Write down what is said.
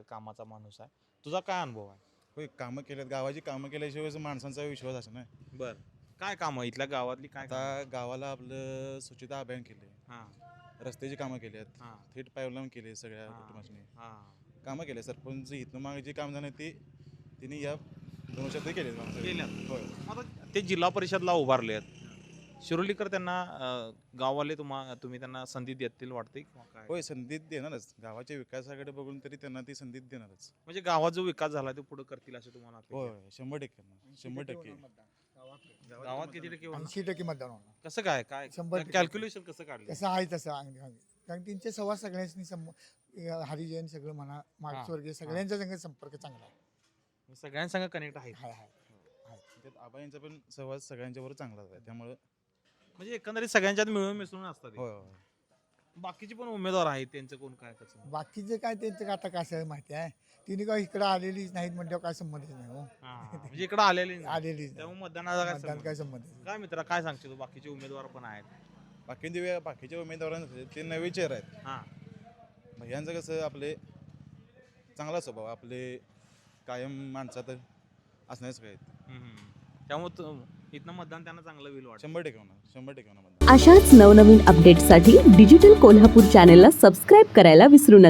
कामाचा माणूस आहे. तुझा काय अनुभव आहे? होय, कामं केल्यात, गावाची कामं केल्याशिवाय माणसांचा विश्वास असतो ना. बर, काय कामं इथल्या गावातली काय कामं? आता गावाला आपलं स्वच्छता अभियान केले, हां रस्त्याची कामं केली आहेत, हां थेट पाईपलाईन केली सगळ्या हां कुटुंबाने हां कामं केले. सरपंच इथनं मागे जी काम झालं ती तिने या 2 वर्षात केले केल्यात. होय. आता ते जिल्हा परिषदला उभारले आहेत. शिरोलीकर त्यांना गाववाले तुम्ही त्यांना संधी देतील वाटते किंवा काय? होय, संधी देणारच. गावाच्या विकासाकडे बघून तरी त्यांना ती संधी देणारच. म्हणजे गावात जो विकास झाला तो पुढे करतील असं तुम्हाला अपेक्षा होय, आहे? 100% 100%. गावात किती टक्के होणार? 80% मतदान होणार. कसं काय 100% कॅल्क्युलेशन कसं काढलं? कसं आहे तसं कारण त्यांचे संवाद सगळ्यांनी हरिजन सगळं म्हणा मागासवर्गीय सगळ्यांचा संग संपर्क चांगला आहे. सगळ्यांसंग कनेक्ट आहे. हाय हाय त्यात आबाईंचा पण सहवास सगळ्यांच्याबरोबर चांगलाच आहे, त्यामुळे म्हणजे एकंदरीत सगळ्यांच्यात मिळून मिसळून असतात हे. होय होय. बाकीचे पण उमेदवार आहेत त्यांचं कोण काय कसं? बाकीचे काय त्यांचं आता कसं आहे माहिती आहे तिने काय इकडे आलेलीच नाहीत म्हणजे काय संबंधच नाही हो म्हणजे इकडे आलेले नाही. आलेलीच नाही. त्यामुळे मतदानाचा काय मतदान संबंध? काय संबंध नाही. काय मित्रा काय सांगशील तू? बाकीचे उमेदवार पण आहेत. बाकीच्या उमेदवारांचे ते नवे चेहरे आहेत. हां भैयांचं कसं आपले चांगला स्वभाव, आपले कायम माणसात असण्याचं काय त्यामुळे इथनं मतदान त्यांना चांगलं होईल वाटतं. 100% होणार 100% होणार मतदान. अशाच नवनवीन अपडेट्ससाठी डिजिटल कोल्हापूर चॅनेलला सबस्क्राईब करायला विसरू नका.